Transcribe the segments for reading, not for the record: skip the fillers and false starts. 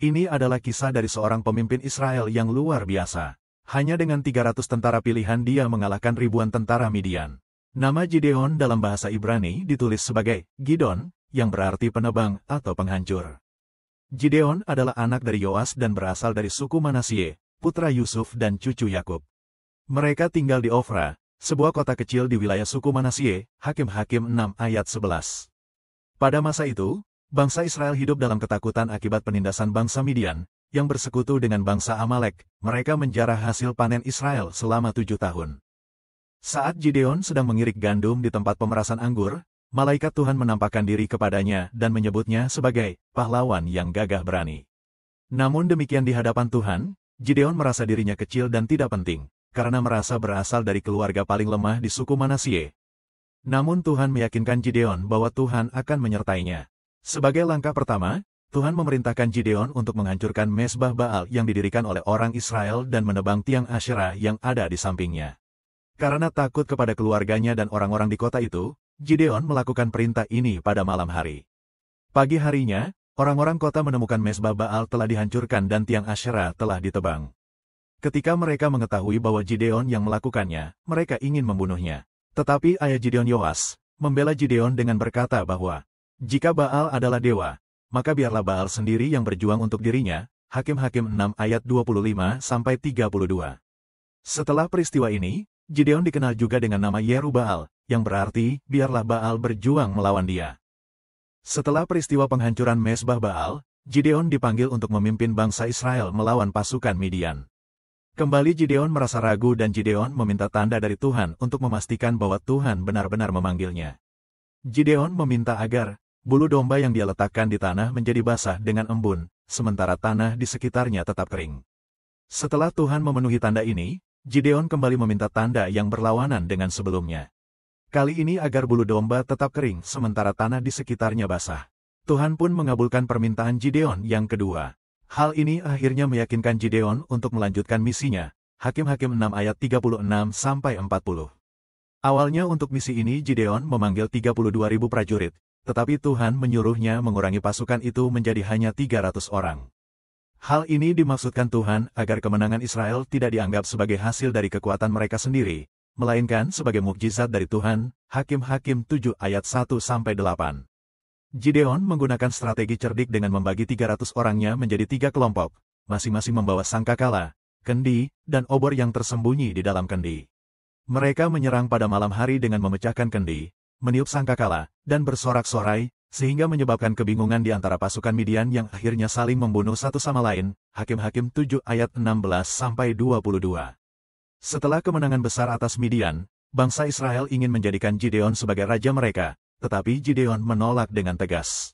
Ini adalah kisah dari seorang pemimpin Israel yang luar biasa. Hanya dengan 300 tentara pilihan dia mengalahkan ribuan tentara Midian. Nama Gideon dalam bahasa Ibrani ditulis sebagai Gidon, yang berarti penebang atau penghancur. Gideon adalah anak dari Yoas dan berasal dari suku Manasye, putra Yusuf dan cucu Yakub. Mereka tinggal di Ofra, sebuah kota kecil di wilayah suku Manasye, Hakim-Hakim 6 ayat 11. Pada masa itu, bangsa Israel hidup dalam ketakutan akibat penindasan bangsa Midian, yang bersekutu dengan bangsa Amalek. Mereka menjarah hasil panen Israel selama 7 tahun. Saat Gideon sedang mengirik gandum di tempat pemerasan anggur, malaikat Tuhan menampakkan diri kepadanya dan menyebutnya sebagai pahlawan yang gagah berani. Namun demikian di hadapan Tuhan, Gideon merasa dirinya kecil dan tidak penting, karena merasa berasal dari keluarga paling lemah di suku Manasye. Namun Tuhan meyakinkan Gideon bahwa Tuhan akan menyertainya. Sebagai langkah pertama, Tuhan memerintahkan Gideon untuk menghancurkan mezbah Baal yang didirikan oleh orang Israel dan menebang tiang Asyera yang ada di sampingnya. Karena takut kepada keluarganya dan orang-orang di kota itu, Gideon melakukan perintah ini pada malam hari. Pagi harinya, orang-orang kota menemukan mezbah Baal telah dihancurkan dan tiang Asyera telah ditebang. Ketika mereka mengetahui bahwa Gideon yang melakukannya, mereka ingin membunuhnya. Tetapi ayah Gideon Yoas membela Gideon dengan berkata bahwa, jika Baal adalah dewa, maka biarlah Baal sendiri yang berjuang untuk dirinya. Hakim-Hakim 6 ayat 25-32. Setelah peristiwa ini, Gideon dikenal juga dengan nama Yeru-Baal, yang berarti, biarlah Baal berjuang melawan dia. Setelah peristiwa penghancuran mezbah Baal, Gideon dipanggil untuk memimpin bangsa Israel melawan pasukan Midian. Kembali Gideon merasa ragu dan Gideon meminta tanda dari Tuhan untuk memastikan bahwa Tuhan benar-benar memanggilnya. Gideon meminta agar bulu domba yang dia letakkan di tanah menjadi basah dengan embun, sementara tanah di sekitarnya tetap kering. Setelah Tuhan memenuhi tanda ini, Gideon kembali meminta tanda yang berlawanan dengan sebelumnya. Kali ini agar bulu domba tetap kering sementara tanah di sekitarnya basah. Tuhan pun mengabulkan permintaan Gideon yang kedua. Hal ini akhirnya meyakinkan Gideon untuk melanjutkan misinya. Hakim-Hakim 6 ayat 36-40. Awalnya untuk misi ini Gideon memanggil 32.000 prajurit. Tetapi Tuhan menyuruhnya mengurangi pasukan itu menjadi hanya 300 orang. Hal ini dimaksudkan Tuhan agar kemenangan Israel tidak dianggap sebagai hasil dari kekuatan mereka sendiri, melainkan sebagai mukjizat dari Tuhan. Hakim-Hakim 7 ayat 1-8. Gideon menggunakan strategi cerdik dengan membagi 300 orangnya menjadi 3 kelompok, masing-masing membawa sangkakala, kendi, dan obor yang tersembunyi di dalam kendi. Mereka menyerang pada malam hari dengan memecahkan kendi, meniup sangkakala, dan bersorak-sorai, sehingga menyebabkan kebingungan di antara pasukan Midian yang akhirnya saling membunuh satu sama lain. Hakim-Hakim 7 ayat 16-22. Setelah kemenangan besar atas Midian, bangsa Israel ingin menjadikan Gideon sebagai raja mereka, tetapi Gideon menolak dengan tegas.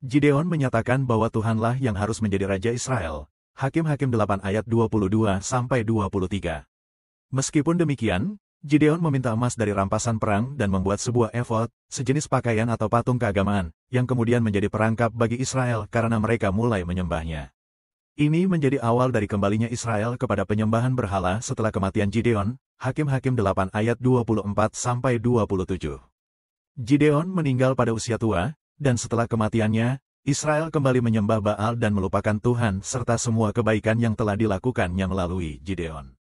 Gideon menyatakan bahwa Tuhanlah yang harus menjadi raja Israel. Hakim-Hakim 8 ayat 22-23. Meskipun demikian, Gideon meminta emas dari rampasan perang dan membuat sebuah efod, sejenis pakaian atau patung keagamaan, yang kemudian menjadi perangkap bagi Israel karena mereka mulai menyembahnya. Ini menjadi awal dari kembalinya Israel kepada penyembahan berhala setelah kematian Gideon. Hakim-Hakim 8 ayat 24-27. Gideon meninggal pada usia tua, dan setelah kematiannya, Israel kembali menyembah Baal dan melupakan Tuhan serta semua kebaikan yang telah dilakukannya melalui Gideon.